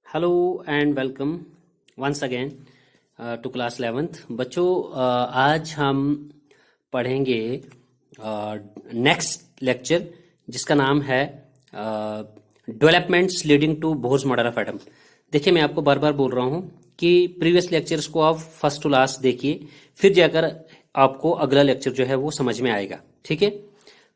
Hello and welcome once again to class 11th बच्चों। आज हम पढ़ेंगे नेक्स्ट लेक्चर जिसका नाम है developments leading to Bohr's model of atom. देखिए, मैं आपको बार बार बोल रहा हूँ कि प्रीवियस लेक्चर्स को आप फर्स्ट टू लास्ट देखिए, फिर जाकर आपको अगला लेक्चर जो है वो समझ में आएगा। ठीक है,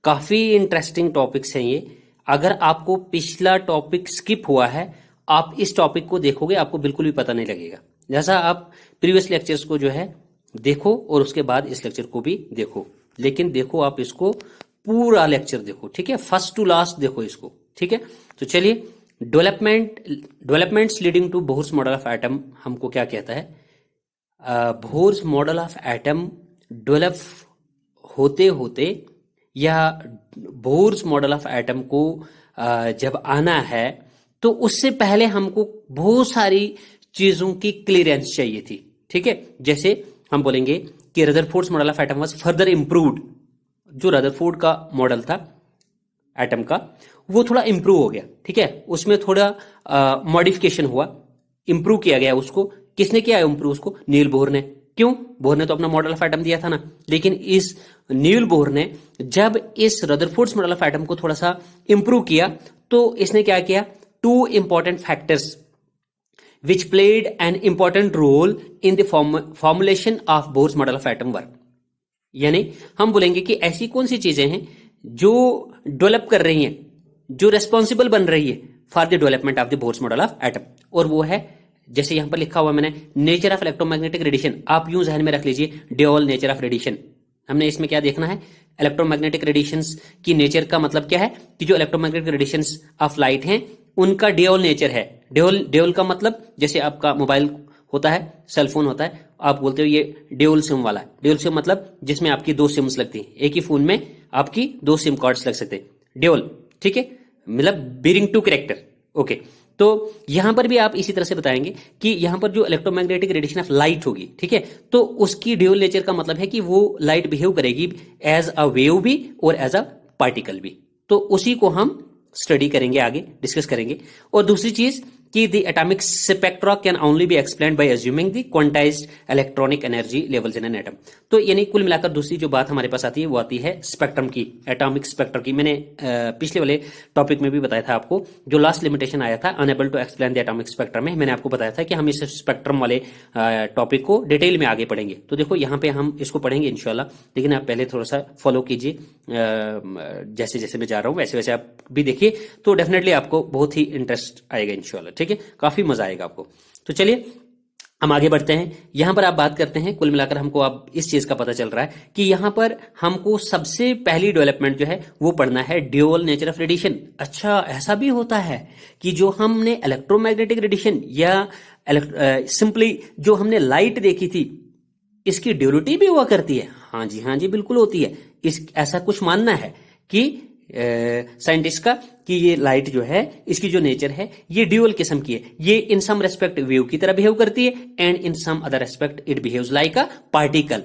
काफ़ी इंटरेस्टिंग टॉपिक्स हैं ये। अगर आपको पिछला टॉपिक स्किप हुआ है, आप इस टॉपिक को देखोगे आपको बिल्कुल भी पता नहीं लगेगा। जैसा आप प्रीवियस लेक्चर्स को जो है देखो और उसके बाद इस लेक्चर को भी देखो, लेकिन देखो आप इसको पूरा लेक्चर देखो। ठीक है, फर्स्ट टू लास्ट देखो इसको। ठीक है, तो चलिए, developments leading to Bohr's model of atom हमको क्या कहता है। Bohr's model of atom develop होते होते या बोह्रस मॉडल ऑफ एटम को जब आना है तो उससे पहले हमको बहुत सारी चीजों की क्लियरेंस चाहिए थी। ठीक है, जैसे हम बोलेंगे कि Rutherford's model of atom was further improved. जो रदरफोर्ड का मॉडल था एटम का, वो थोड़ा इंप्रूव हो गया। ठीक है, उसमें थोड़ा मॉडिफिकेशन हुआ, इंप्रूव किया गया उसको। किसने किया इंप्रूव उसको? नील बोहर ने। क्यों? बोहर ने तो अपना मॉडल ऑफ एटम दिया था ना, लेकिन इस नील बोहर ने जब इस रदरफोर्ड्स मॉडल ऑफ एटम को थोड़ा सा इंप्रूव किया तो इसने क्या किया? Two important factors which played an important role in the formulation of Bohr's model of atom were, यानी हम बोलेंगे कि ऐसी कौन सी चीजें हैं जो डेवलप कर रही हैं, जो रेस्पॉन्सिबल बन रही है for the development of the Bohr's model of atom. और वो है, जैसे यहां पर लिखा हुआ मैंने, नेचर ऑफ इलेक्ट्रोमैग्नेटिक रेडिएशन। आप यूं जहन में रख लीजिए, ड्यूअल नेचर ऑफ रेडिएशन। हमने इसमें क्या देखना है? इलेक्ट्रोमैग्नेटिक रेडिएशंस की नेचर का मतलब क्या है कि जो इलेक्ट्रोमैग्नेटिक रेडिएशंस ऑफ लाइट हैं उनका ड्यूअल नेचर है। ड्यूअल का मतलब, जैसे आपका मोबाइल होता है, सेल फोन होता है, आप बोलते हो ये ड्यूअल सिम वाला है। ड्यूअल सिम मतलब जिसमें आपकी दो सिम्स लगती हैं, एक ही फोन में आपकी दो सिम कार्ड्स लग सकते हैं, ड्यूअल। ठीक है, मतलब बियरिंग टू कैरेक्टर। ओके, तो यहां पर भी आप इसी तरह से बताएंगे कि यहां पर जो इलेक्ट्रोमैग्नेटिक रेडिएशन ऑफ लाइट होगी, ठीक है, तो उसकी ड्यूअल नेचर का मतलब है कि वो लाइट बिहेव करेगी एज अ वेव भी और एज अ पार्टिकल भी। तो उसी को हम स्टडी करेंगे, आगे डिस्कस करेंगे। और दूसरी चीज कि the atomic spectra can only be explained bye assuming the quantized electronic energy levels in an atom. तो यानी कुल मिलाकर दूसरी जो बात हमारे पास आती है वो आती है स्पेक्ट्रम की, एटॉमिक स्पेक्ट्रम की। मैंने पिछले वाले टॉपिक में भी बताया था आपको, जो लास्ट लिमिटेशन आया था unable to explain the atomic spectrum में, मैंने आपको बताया था कि हम इस स्पेक्ट्रम वाले टॉपिक को डिटेल में आगे पढ़ेंगे। तो देखो यहाँ पे हम इसको पढ़ेंगे इंशाल्लाह, लेकिन आप पहले थोड़ा सा फॉलो कीजिए, जैसे जैसे मैं जा रहा हूँ वैसे वैसे आप भी देखिए, तो डेफिनेटली आपको बहुत ही इंटरेस्ट आएगा इंशाल्लाह। ठीक है, काफी मजा आएगा आपको। तो चलिए हम आगे बढ़ते हैं। यहां पर आप बात करते हैं, कुल मिलाकर हमको अब इस चीज का पता चल रहा है कि यहां पर हमको सबसे पहली डेवलपमेंट जो है वो पढ़ना है ड्यूअल नेचर ऑफ रेडिएशन। अच्छा, ऐसा भी होता है कि जो हमने इलेक्ट्रोमैग्नेटिक रेडिएशन या सिंपली जो हमने लाइट देखी थी, इसकी ड्यूलिटी भी हुआ करती है? हाँ जी, हाँ जी, बिल्कुल होती है। ऐसा कुछ मानना है कि साइंटिस्ट का कि ये लाइट जो है, इसकी जो नेचर है ये ड्यूअल किस्म की है। ये इन सम रेस्पेक्ट वेव की तरह बिहेव करती है and in some other respect it behaves like a particle.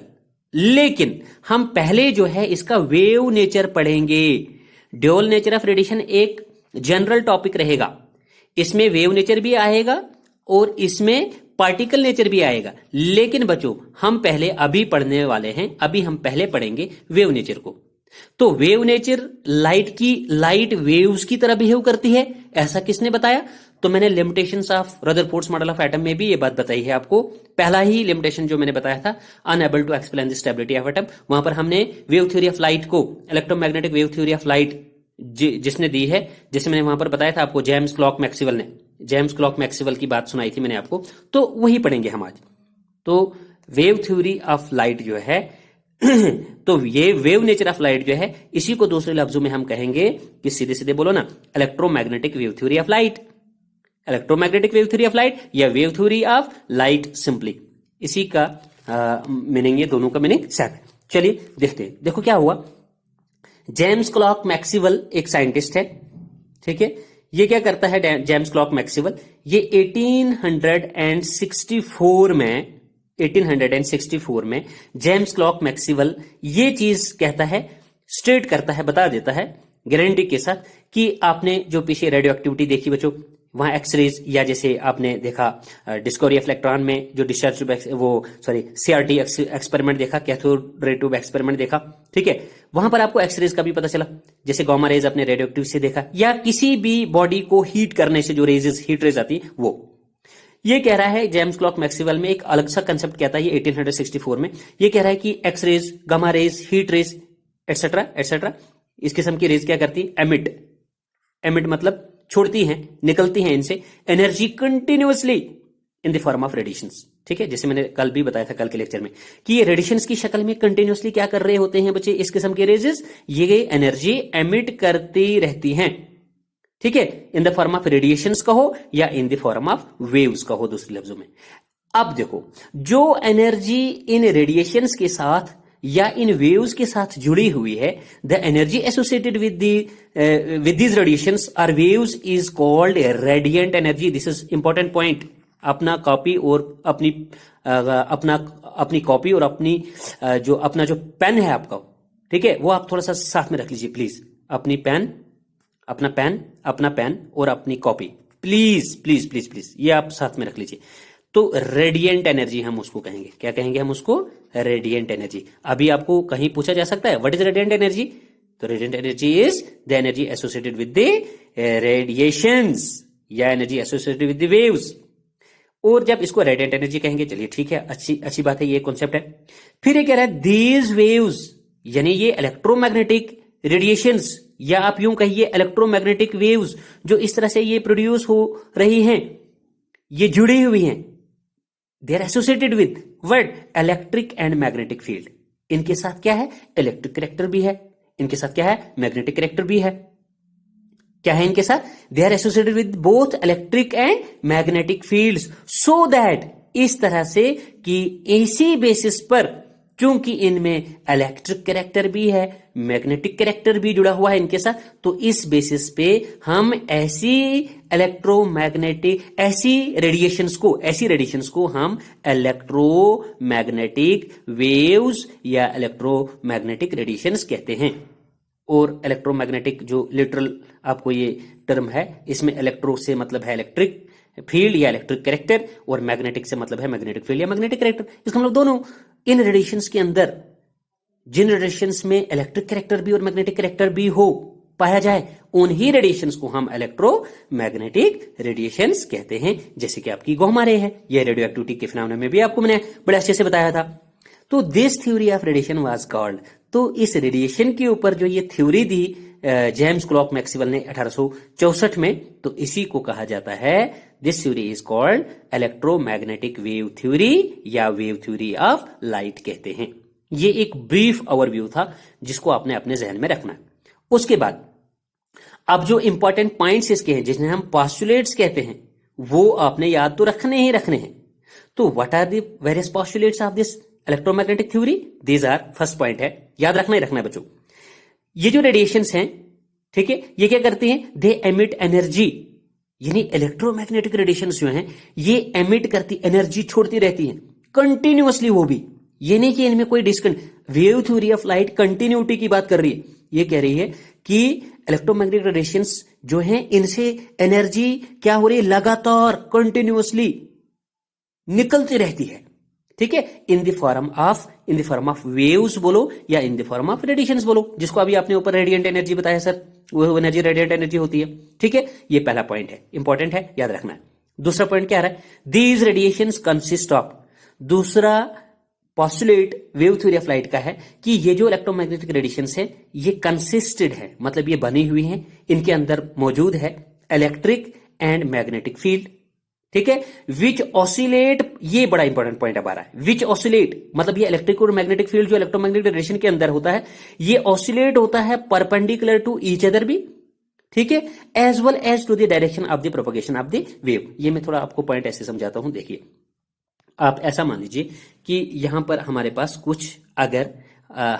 लेकिन हम पहले जो है इसका वेव नेचर पढ़ेंगे। ड्यूअल नेचर ऑफ रेडिएशन एक जनरल टॉपिक रहेगा, इसमें वेव नेचर भी आएगा और इसमें पार्टिकल नेचर भी आएगा। लेकिन बच्चों, हम पहले अभी पढ़ने वाले हैं, अभी हम पहले पढ़ेंगे वेव नेचर को। तो वेव नेचर लाइट वेव्स की तरह बिहेव करती है, ऐसा किसने बताया? तो मैंने limitations of Rutherford's model of atom में भी ये बात बताई है आपको। पहला ही लिमिटेशन जो मैंने बताया था, unable to explain the stability of atom, वहां पर हमने वेव थ्योरी ऑफ लाइट को, electromagnetic wave theory of light जिसने दी है, जैसे मैंने वहां पर बताया था आपको, जेम्स क्लॉक मैक्सवेल ने, जेम्स क्लॉक मैक्सवेल की बात सुनाई थी मैंने आपको, तो वही पढ़ेंगे हम आज। तो वेव थ्योरी ऑफ लाइट जो है तो ये वेव नेचर ऑफ लाइट जो है, इसी को दूसरे लफ्जों में हम कहेंगे कि सीधे सीधे बोलो ना, electromagnetic wave theory of light. Electromagnetic wave theory of light या wave theory of light, simply इसी का मीनिंग, ये दोनों का मीनिंग सेम है। चलिए देखते हैं। देखो क्या हुआ, जेम्स क्लॉक मैक्सवेल एक साइंटिस्ट है। ठीक है, ये क्या करता है जेम्स क्लॉक मैक्सवेल? ये 1864 में जेम्स क्लॉक मैक्सवेल ये चीज कहता है, स्टेट करता है, बता देता है गारंटी के साथ कि आपने जो पीछे रेडियो एक्टिविटी देखी बच्चों, वहां एक्सरेज, या जैसे आपने देखा डिस्कवरी ऑफ इलेक्ट्रॉन में जो डिस्चार्ज ट्यूब वो सॉरी सीआरटी एक्सपेरिमेंट देखा, कैथोड रे ट्यूब एक्सपेरिमेंट देखा, ठीक है, वहां पर आपको एक्सरेज का भी पता चला। जैसे गामा रेज अपने रेडियो एक्टिव से देखा, या किसी भी बॉडी को हीट करने से जो रेजेस हीट रेज आती है वो। ये कह रहा है जेम्स क्लॉर्क मैक्सवेल में एक अलग सा कंसेप्ट कहता है ये 1864 में, ये कह रहा है कि X rays, gamma rays, heat rays etcetera etcetera, इस किस्म की रेज क्या करती है, एमिट, एमिट मतलब छोड़ती हैं, निकलती हैं इनसे energy continuously in the form of radiations, ठीक है। जैसे मैंने कल भी बताया था कल के लेक्चर में कि ये रेडिएशंस की शक्ल में कंटिन्यूअसली क्या कर रहे होते हैं बच्चे, इस किस्म के रेजेस ये एनर्जी एमिट करती रहती हैं, ठीक है, in the form of radiations कहो या in the form of waves कहो, दूसरे लफ्जों में। अब देखो, जो एनर्जी इन रेडिएशंस के साथ या इन वेव्स के साथ जुड़ी हुई है, the energy associated with these radiations और waves is called radiant energy. This is important point. अपना कॉपी और अपनी कॉपी और अपना जो पेन है आपका, ठीक है, वो आप थोड़ा सा साथ में रख लीजिए प्लीज। अपना पेन और अपनी copy please please please please, ये आप साथ में रख लीजिए। तो रेडिएंट एनर्जी हम उसको कहेंगे, क्या कहेंगे हम उसको, रेडिएंट एनर्जी। अभी आपको कहीं पूछा जा सकता है व्हाट इज रेडिएंट एनर्जी, तो radiant energy is the energy associated with the radiations या energy associated with the waves. और जब इसको रेडिएंट एनर्जी कहेंगे, चलिए ठीक है, अच्छी बात है, ये कॉन्सेप्ट है। फिर ये कह रहा है दीज वेव्स, यानी ये इलेक्ट्रोमैग्नेटिक रेडिएशंस, या आप यूं कहिए इलेक्ट्रोमैग्नेटिक वेव्स जो इस तरह से ये प्रोड्यूस हो रही हैं, ये जुड़ी हुई हैं, they are associated with what, electric and magnetic field. इनके साथ क्या है, इलेक्ट्रिक कैरेक्टर भी है, इनके साथ क्या है, मैग्नेटिक कैरेक्टर भी है। क्या है इनके साथ, they are associated with both electric and magnetic fields, so that, इस तरह से कि इसी बेसिस पर, क्योंकि इनमें इलेक्ट्रिक कैरेक्टर भी है, मैग्नेटिक कैरेक्टर भी जुड़ा हुआ है इनके साथ, तो इस बेसिस पे हम ऐसी इलेक्ट्रोमैग्नेटिक ऐसी रेडिएशंस को हम इलेक्ट्रोमैग्नेटिक वेव्स या इलेक्ट्रोमैग्नेटिक रेडिएशंस कहते हैं। और इलेक्ट्रोमैग्नेटिक जो लिटरल आपको ये टर्म है, इसमें इलेक्ट्रो से मतलब है इलेक्ट्रिक फील्ड या इलेक्ट्रिक कैरेक्टर, और मैग्नेटिक से मतलब है मैग्नेटिक फील्ड या मैग्नेटिक कैरेक्टर। इसका मतलब दोनों इन रेडिएशंस के अंदर, जिन रेडिएशंस में इलेक्ट्रिक कैरेक्टर भी और मैग्नेटिक कैरेक्टर भी हो पाया जाए, उन्हीं रेडिएशंस को हम इलेक्ट्रोमैग्नेटिक रेडिएशंस कहते हैं। जैसे कि आपकी गामा रे है, यह रेडियो एक्टिविटी के फिनोमेना में भी आपको मैंने बड़े अच्छे से बताया था। तो this theory of radiation was called, तो इस रेडिएशन के ऊपर जो ये थ्योरी दी जेम्स क्लॉर्क मैक्सवेल ने 1864 में, तो इसी को कहा जाता है, this theory is called electromagnetic wave theory या वेव थ्योरी ऑफ लाइट कहते हैं। ये एक ब्रीफ ओवरव्यू था जिसको आपने अपने जहन में रखना है। उसके बाद अब जो इंपॉर्टेंट पॉइंट्स इसके हैं, जिन्हें हम पोस्टुलेट्स कहते हैं, वो आपने याद तो रखने ही रखने हैं। तो what are the various postulates of this electromagnetic theory, these are, first point है, याद रखना ही रखना है बच्चों। ये जो रेडिएशंस हैं, ठीक है, ये क्या करती हैं, दे एमिट एनर्जी, यानी इलेक्ट्रोमैग्नेटिक रेडिएशंस जो हैं ये एमिट करती, एनर्जी छोड़ती रहती हैं कंटिन्यूअसली। वो भी ये नहीं कि इनमें कोई wave theory of light continuity की बात कर रही है, ये कह रही है कि इलेक्ट्रोमैग्नेटिक रेडिएशंस जो हैं इनसे एनर्जी क्या हो रही है, लगातार कंटिन्यूअसली निकलती रहती है, ठीक है, in the form of waves बोलो या in the form of radiations बोलो, जिसको अभी आपने ऊपर रेडिएंट एनर्जी बताया सर, वो एनर्जी रेडिएंट एनर्जी होती है, ठीक है। ये पहला पॉइंट है, इंपॉर्टेंट है, याद रखना है। दूसरा पॉइंट क्या आ रहा है, दीज रेडिएशंस कंसिस्ट ऑफ, दूसरा postulate wave theory of light का है कि ये जो इलेक्ट्रोमैग्नेटिक रेडिएशंस है ये कंसिस्टेड है, मतलब ये बनी हुई है, इनके अंदर मौजूद है इलेक्ट्रिक एंड मैग्नेटिक फील्ड, ठीक है, विच ऑसिलेट, ये बड़ा इंपॉर्टेंट पॉइंट अब आ रहा है, विच ऑसिलेट मतलब ये इलेक्ट्रिक और मैग्नेटिक फील्ड जो इलेक्ट्रोमैग्नेटिक रेडिएशन के अंदर होता है, ये ऑसिलेट होता है परपेंडिकुलर टू ईच अदर भी, ठीक है, as well as to the direction of the propagation of the wave. ये मैं थोड़ा आपको पॉइंट ऐसे समझाता हूं, देखिए आप ऐसा मान लीजिए कि यहां पर हमारे पास कुछ, अगर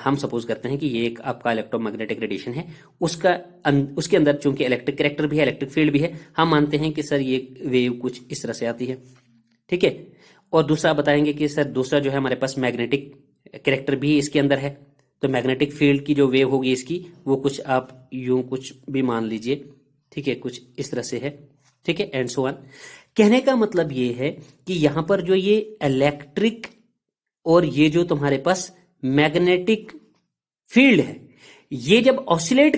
हम सपोज करते हैं कि ये एक आपका इलेक्ट्रोमैग्नेटिक रेडिएशन है, उसके अंदर चूंकि इलेक्ट्रिक कैरेक्टर भी है, इलेक्ट्रिक फील्ड भी है, हम मानते हैं कि सर ये वेव कुछ इस तरह से आती है, ठीक है। और दूसरा बताएंगे कि सर दूसरा जो है हमारे पास मैग्नेटिक कैरेक्टर भी इसके अंदर है, तो मैग्नेटिक फील्ड की जो वेव होगी इसकी, वो कुछ आप यूं कुछ भी मान लीजिए, ठीक है, कुछ इस तरह से है, ठीक है, एंड सो ऑन। कहने का मतलब ये है कि यहां पर जो ये इलेक्ट्रिक और ये जो तुम्हारे पास मैग्नेटिक फील्ड है, ये जब ऑसिलेट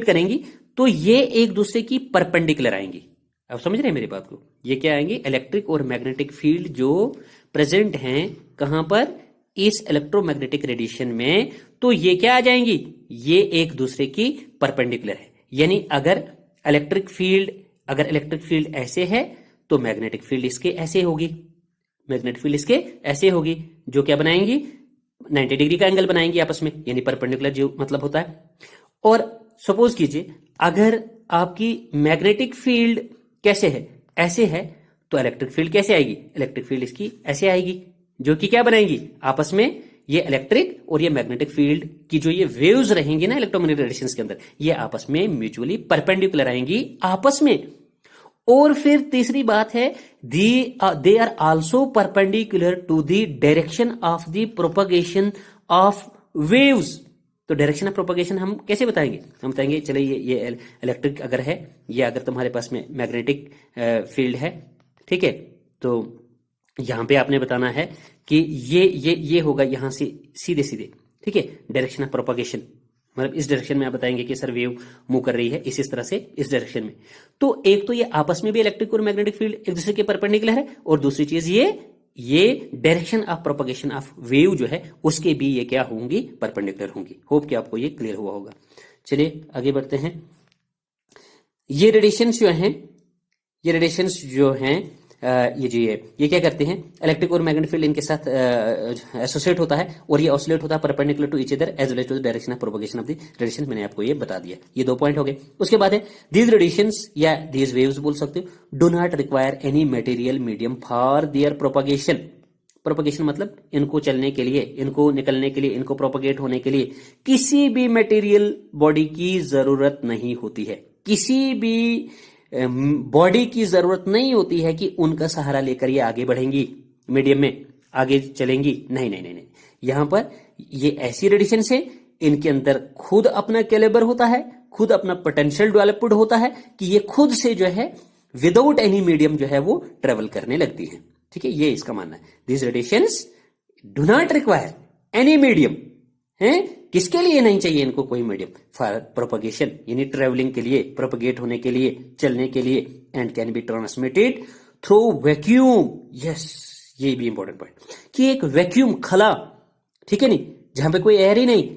करेंगी, तो ये एक दूसरे की परपेंडिकुलर आएंगी। आप समझ रहे हैं मेरी बात को? ये क्या आएंगी? इलेक्ट्रिक और मैग्नेटिक फील्ड जो प्रेजेंट हैं कहां पर? इस इलेक्ट्रोमैग्नेटिक रेडिएशन में, तो ये क्या आ जाएंगी? ये एक दूसरे की परपेंडिकुलर है। यानी अगर इलेक्ट्रिक फील्ड ऐसे है तो मैग्नेटिक फील्ड इसके ऐसे होगी, जो क्या बनाएंगी? 90 डिग्री का एंगल बनाएंगी आपस में, यानी परपेंडिकुलर जो मतलब होता है। और सपोज कीजिए अगर आपकी मैग्नेटिक फील्ड कैसे है? ऐसे है, तो इलेक्ट्रिक फील्ड कैसे आएगी? इलेक्ट्रिक फील्ड इसकी ऐसे आएगी, जो कि क्या बनाएंगी? आपस में ये इलेक्ट्रिक और ये मैग्नेटिक फील्ड की जो ये वेव्स रहेंगी ना इलेक्ट्रोमैग्नेटिक रेडिएशंस के अंदर, ये आपस में म्यूचुअली परपेंडिकुलर आएंगी आपस में। और फिर तीसरी बात है, they are also perpendicular to the direction of the propagation of waves. तो डायरेक्शन ऑफ प्रोपगेशन हम कैसे बताएंगे? हम बताएंगे, चलिए ये इलेक्ट्रिक अगर है, ये अगर तुम्हारे पास में मैग्नेटिक फील्ड है, ठीक है, तो यहां पे आपने बताना है कि ये होगा यहां से सीधे सीधे, ठीक है, डायरेक्शन ऑफ प्रोपगेशन, मतलब इस डायरेक्शन में आप बताएंगे कि सर वेव मूव कर रही है इस तरह से, इस डायरेक्शन में। तो एक तो ये आपस में भी इलेक्ट्रिक और मैग्नेटिक फील्ड एक दूसरे के परपेंडिकुलर है, और दूसरी चीज ये direction of propagation of wave जो है उसके भी ये क्या होंगी? परपेंडिकुलर होंगी। होप कि आपको ये क्लियर हुआ होगा। चलिए आगे बढ़ते हैं। ये रेडिएशंस जो हैं ये क्या करते हैं? इलेक्ट्रिक और मैग्नेटिक फील्ड इनके साथ एसोसिएट होता है, और ये ऑसिलेट होता है perpendicular to each other as well as to the direction of propagation of the radiation. मैंने आपको ये बता दिया। ये 2 पॉइंट हो गए। उसके बाद है दीज रेडिएशंस या दीज वेव्स बोल सकते हो, do not require any material medium for their propagation. Propagation मतलब इनको चलने के लिए, इनको निकलने के लिए, इनको प्रोपगेट होने के लिए किसी भी मटेरियल बॉडी की जरूरत नहीं होती है। किसी भी बॉडी की जरूरत नहीं होती है कि उनका सहारा लेकर ये आगे बढ़ेंगी, मीडियम में आगे चलेंगी। नहीं, यहां पर ये ऐसी रेडिएशन से इनके अंदर खुद अपना कैलिबर होता है, खुद अपना पोटेंशियल डेवलप्ड होता है कि ये खुद से जो है विदाउट एनी मीडियम जो है वो ट्रेवल करने लगती है। ठीक है, ये इसका मानना है। This radiations do not require any medium, है किसके लिए नहीं चाहिए इनको कोई मीडियम? फॉर प्रोपगेशन, यानी ट्रेवलिंग के लिए, प्रोपगेट होने के लिए, चलने के लिए, and can be transmitted through vacuum. Yes, ये भी इंपॉर्टेंट पॉइंट कि एक वैक्यूम खला, ठीक है नहीं, जहां पे कोई एयर ही नहीं,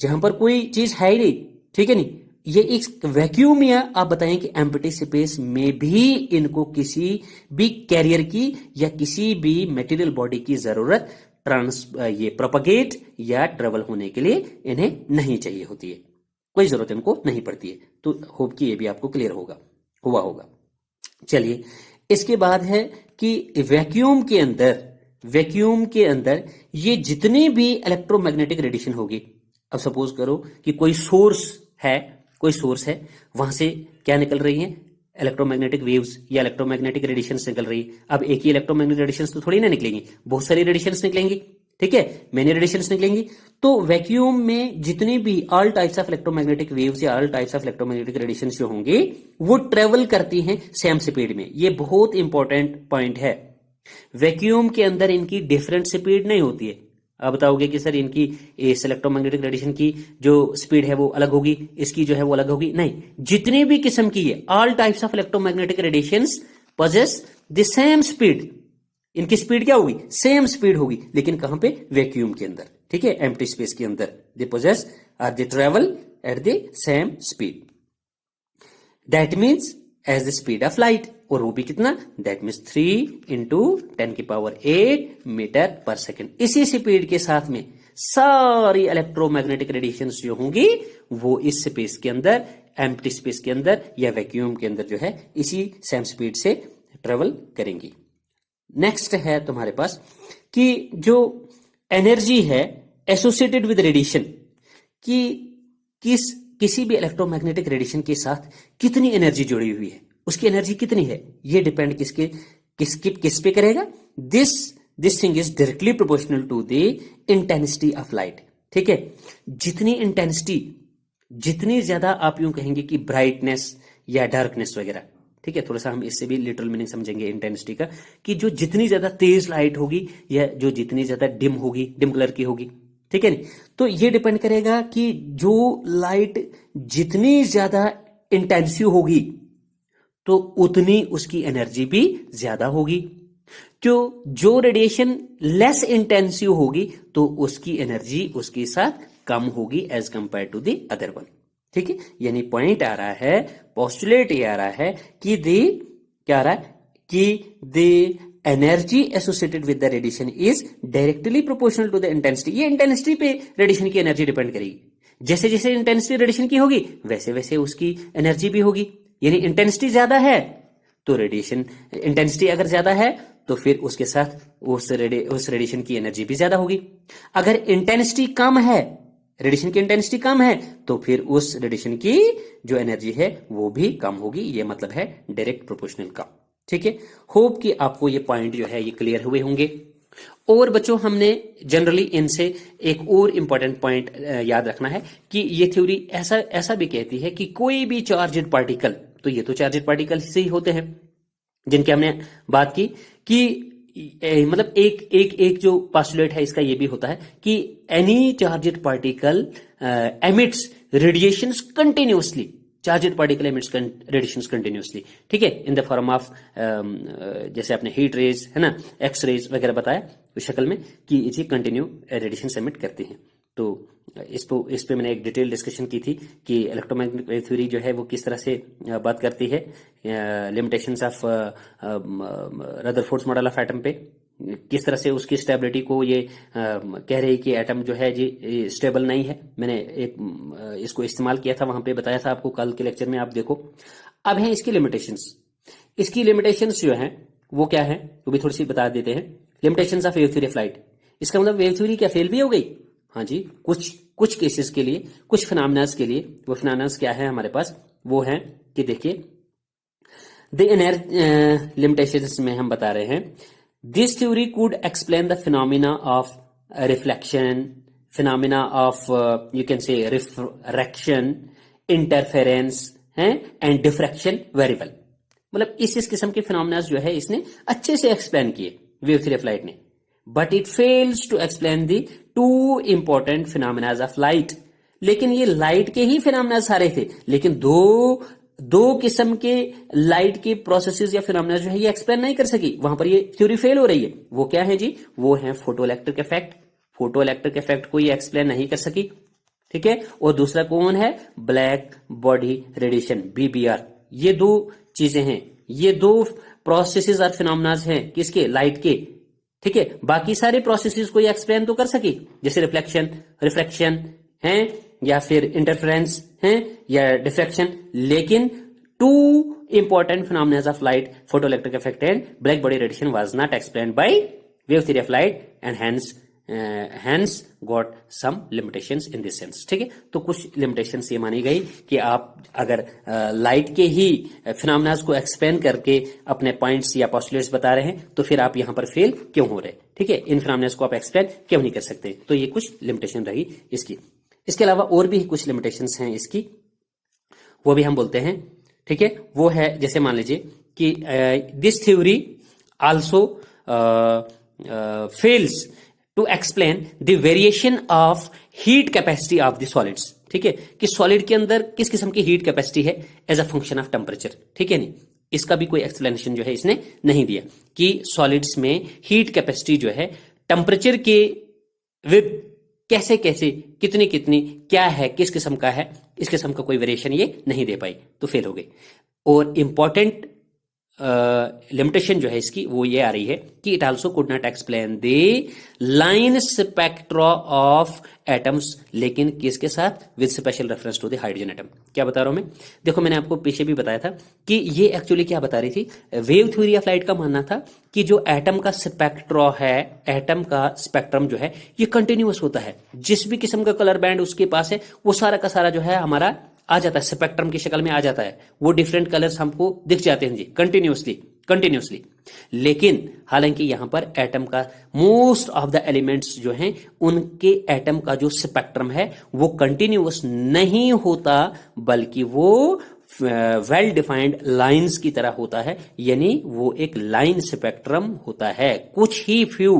जहां पर कोई चीज है ही नहीं, ठीक है नहीं, ये एक वैक्यूम या आप बताएं कि एम्प्टी स्पेस में भी इनको किसी भी कैरियर की या किसी भी मटेरियल बॉडी की जरूरत ये प्रोपगेट या ट्रेवल होने के लिए इन्हें नहीं चाहिए होती है, कोई जरूरत इनको नहीं पड़ती है। तो होप कि ये भी आपको क्लियर हुआ होगा। चलिए, इसके बाद है कि वैक्यूम के अंदर ये जितनी भी इलेक्ट्रोमैग्नेटिक रेडिएशन होगी, अब सपोज करो कि कोई सोर्स है, वहां से क्या निकल रही है? इलेक्ट्रोमैग्नेटिक वेव्स या इलेक्ट्रोमैग्नेटिक रेडिएशंस निकल रही है। अब एक ही इलेक्ट्रोमैग्नेटिक रेडिएशंस तो थोड़ी ना निकलेंगी, बहुत सारी रेडिएशंस निकलेंगी, ठीक है, मेनी रेडिएशंस निकलेंगी। तो वैक्यूम में जितनी भी all types of electromagnetic waves या all types of electromagnetic radiations जो होंगे वो ट्रेवल करती हैं सेम स्पीड में। ये बहुत इंपॉर्टेंट पॉइंट है। वैक्यूम के अंदर इनकी डिफरेंट स्पीड नहीं होती है। आप बताओगे कि सर इनकी इस इलेक्ट्रोमैग्नेटिक रेडिएशन की जो स्पीड है वो अलग होगी, इसकी जो है वो अलग होगी, नहीं, जितनी भी किस्म की है all types of electromagnetic radiations possess the same speed. इनकी स्पीड क्या होगी? सेम स्पीड होगी, लेकिन कहां पे? वैक्यूम के अंदर, ठीक है, एम्प्टी स्पेस के अंदर। They possess or they travel at the same speed, that means as the speed of light, और वो भी कितना? That means 3 into 10⁸ metre per second. इसी स्पीड के साथ में सारी इलेक्ट्रोमैग्नेटिक रेडिएशंस जो होंगी वो इस स्पेस के अंदर, एम्प्टी स्पेस के अंदर या वैक्यूम के अंदर जो है इसी सेम स्पीड से ट्रेवल करेंगी। नेक्स्ट है तुम्हारे पास कि जो एनर्जी है एसोसिएटेड विद रेडिएशन, कि किसी भी इलेक्ट्रोमैग्नेटिक रेडिएशन के साथ कितनी एनर्जी जुड़ी हुई है, उसकी एनर्जी कितनी है, ये डिपेंड किस पे करेगा? This thing is directly proportional to the intensity of light. ठीक है, जितनी इंटेंसिटी, जितनी ज्यादा आप यूं कहेंगे कि ब्राइटनेस या डार्कनेस वगैरह, ठीक है, थोड़ा सा हम इससे भी लिटरल मीनिंग समझेंगे इंटेंसिटी का, कि जो जितनी ज्यादा तेज लाइट होगी या जो जितनी ज्यादा डिम होगी, डिम कलर की होगी, ठीक है नहीं, तो ये डिपेंड करेगा कि जो लाइट जितनी ज्यादा इंटेंसिव होगी तो उतनी उसकी एनर्जी भी ज्यादा होगी। जो रेडिएशन लेस इंटेंसिव होगी तो उसकी एनर्जी उसके साथ कम होगी as compare to the other one. ठीक है, यानी पॉइंट आ रहा है, पोस्टुलेट ये आ रहा है कि क्या आ रहा है कि the energy associated with the radiation is directly proportional to the intensity. ये इंटेंसिटी पे रेडिएशन की एनर्जी डिपेंड करेगी। जैसे जैसे इंटेंसिटी रेडिएशन की होगी वैसे वैसे उसकी एनर्जी भी होगी। यानी इंटेंसिटी ज्यादा है तो रेडिएशन, इंटेंसिटी अगर ज्यादा है तो फिर उसके साथ उस रेडिएशन की एनर्जी भी ज्यादा होगी। अगर इंटेंसिटी कम है, रेडिएशन की इंटेंसिटी कम है, तो फिर उस रेडिएशन की जो एनर्जी है वो भी कम होगी। ये मतलब है डायरेक्ट प्रोपोर्शनल का। ठीक है, होप कि आपको ये पॉइंट जो है ये क्लियर हुए होंगे। और बच्चों हमने जनरली इनसे एक और इंपॉर्टेंट पॉइंट याद रखना है कि ये थ्योरी ऐसा भी कहती है कि कोई भी चार्जेड पार्टिकल, तो ये तो चार्जेड पार्टिकल से ही होते हैं जिनकी हमने बात की कि मतलब एक जो पोस्टुलेट है इसका ये भी होता है कि any charged particle emits radiations continuously, charged particle emits radiations continuously. ठीक है, इन द फॉर्म ऑफ जैसे आपने हीट रेज है ना, एक्स रेज वगैरह बताया उस शक्ल में कि ये कंटिन्यू रेडिएशन एमिट करते हैं। तो इस पे मैंने एक डिटेल डिस्कशन की थी कि इलेक्ट्रोमैग्नेटिक वेव थ्योरी जो है वो किस तरह से बात करती है limitations of Rutherford's model of atom पे, किस तरह से उसकी स्टेबिलिटी को ये कह रही कि एटम जो है जी स्टेबल नहीं है। मैंने इसको इस्तेमाल किया था, वहां पे बताया था आपको, कल के लेक्चर में आप देखो। अब है इसकी लिमिटेशंस। इसकी लिमिटेशंस जो है वो क्या है वो भी थोड़ी सी बता देते हैं। Limitations of wave theory of light, इसका मतलब वेव थ्योरी क्या फेल भी हो गई? हाँ जी, कुछ केसेस के लिए, कुछ फिनोमेनास के लिए। वो फिनोमेनास क्या है हमारे पास, वो है कि देखिए द लिमिटेशंस में हम बता रहे हैं this theory could explain the phenomena of reflection, phenomena of you can say refraction, interference है एंड डिफ्रैक्शन वेरी वेल। मतलब इस किस्म के फिनोमेनास जो है इसने अच्छे से एक्सप्लेन किए वेव थ्योरी ऑफ लाइट ने। But it fails to explain the two important phenomenas of light. लेकिन ये लाइट के ही फिनोमेना सारे थे, लेकिन दो किस्म के लाइट के प्रोसेसेस या फिनोमेना जो है ये एक्सप्लेन नहीं कर सकी, वहां पर ये थ्योरी फेल हो रही है। वो क्या है जी? वो है photo electric effect. Photo electric effect को ये एक्सप्लेन नहीं कर सकी। ठीक है, और दूसरा कौन है? Black body radiation, BBR। ये दो चीजें हैं, ये दो प्रोसेसेस और फिनोमेना हैं किसके? लाइट के। ठीक है, बाकी सारे प्रोसेसेस को ये एक्सप्लेन तो कर सकी, जैसे रिफ्लेक्शन, रिफ्रैक्शन है या फिर इंटरफेरेंस है या डिफ्रैक्शन। लेकिन two important phenomena of light, photo electric effect and black body radiation was not explained by wave theory of light and hence got some limitations in this sense। ठीक है, तो कुछ limitations ये मानी गई कि आप अगर लाइट के ही फिनोमेना को एक्सप्लेन करके अपने पॉइंट्स या पोस्टुलेट्स बता रहे हैं तो फिर आप यहां पर फेल क्यों हो रहे? ठीक है, इन फिनोमेना को आप एक्सप्लेन क्यों नहीं कर सकते? तो ये कुछ लिमिटेशन रही इसकी। इसके अलावा और भी कुछ लिमिटेशंस हैं इसकी, वो भी हम बोलते हैं। ठीक है, वो है जैसे मान लीजिए कि this theory also fails to explain the variation of heat capacity of the solids. ठीक है, कि सॉलिड के अंदर किस किस्म की हीट कैपेसिटी है as a function of temperature. ठीक है नहीं, इसका भी कोई एक्सप्लेनेशन जो है इसने नहीं दिया कि सॉलिड्स में हीट कैपेसिटी जो है टेम्परेचर के विद कैसे कैसे कितनी कितनी क्या है, किस किस्म का है, इस किस्म का कोई वेरिएशन ये नहीं दे पाई, तो फेल हो गई। और इंपॉर्टेंट लिमिटेशन जो है इसकी वो ये आ रही है कि it also could not explain the line spectra of atoms, लेकिन किसके साथ? With special reference to the hydrogen atom. क्या बता रहा हूं मैं? देखो मैंने आपको पीछे भी बताया था कि ये एक्चुअली क्या बता रही थी, वेव थ्योरी ऑफ लाइट का मानना था कि जो एटम का स्पेक्ट्रा है, एटम का स्पेक्ट्रम जो है ये कंटिन्यूअस होता है। जिस भी किस्म का कलर बैंड उसके पास है वो सारा का सारा जो है हमारा आ जाता है, स्पेक्ट्रम की शक्ल में आ जाता है। वो डिफरेंट कलर्स हमको दिख जाते हैं जी कंटिन्यूअसली। लेकिन हालांकि यहां पर एटम का मोस्ट ऑफ द एलिमेंट्स जो हैं उनके एटम का जो स्पेक्ट्रम है वो कंटिन्यूअस नहीं होता, बल्कि वो वेल डिफाइंड लाइंस की तरह होता है, यानी वो एक लाइन स्पेक्ट्रम होता है। कुछ ही फ्यू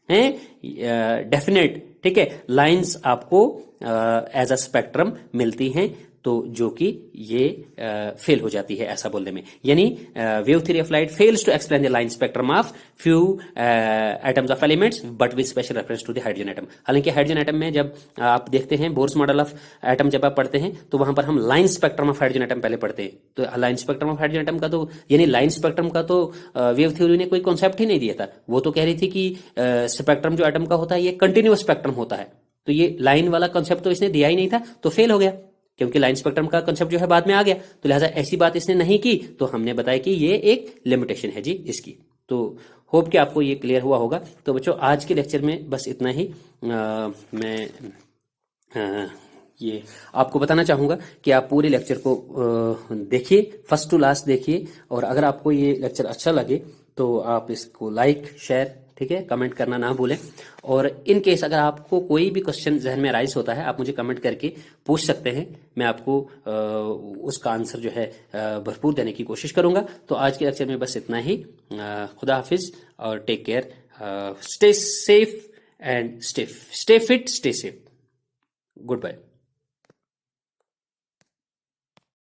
हैं डेफिनेट, ठीक है, लाइंस आपको एज अ स्पेक्ट्रम मिलती हैं, तो जो कि ये फेल हो जाती है ऐसा बोलने में। यानी wave theory of light fails to explain the line spectrum of few atoms of elements but with special reference to the hydrogen atom. हालांकि हाइड्रोजन एटम में जब आप देखते हैं बोर्स मॉडल ऑफ एटम जब आप पढ़ते हैं तो वहां पर हम line spectrum of hydrogen atom पहले पढ़ते हैं। तो line spectrum of hydrogen atom का तो यानी लाइन स्पेक्ट्रम का तो वेव थ्योरी ने कोई कॉन्सेप्ट ही नहीं दिया था। वो तो कह रही थी कि स्पेक्ट्रम जो एटम का होता है ये कंटिन्यूअस स्पेक्ट्रम होता है, तो ये लाइन वाला कॉन्सेप्ट तो इसने दिया ही नहीं था, तो फेल हो गया, क्योंकि लाइन स्पेक्ट्रम का कंसेप्ट जो है बाद में आ गया। तो लिहाजा ऐसी बात इसने नहीं की, तो हमने बताया कि ये एक लिमिटेशन है जी इसकी। तो होप कि आपको ये क्लियर हुआ होगा। तो बच्चों आज के लेक्चर में बस इतना ही। मैं ये आपको बताना चाहूँगा कि आप पूरे लेक्चर को देखिए, फर्स्ट टू लास्ट देखिए, और अगर आपको ये लेक्चर अच्छा लगे तो आप इसको लाइक शेयर, ठीक है, कमेंट करना ना भूलें। और इन केस अगर आपको कोई भी क्वेश्चन जहन में राइज होता है, आप मुझे कमेंट करके पूछ सकते हैं, मैं आपको उसका आंसर जो है भरपूर देने की कोशिश करूंगा। तो आज के लेक्चर में बस इतना ही। खुदा हाफिज और take care, stay safe and stay fit, stay safe, good bye.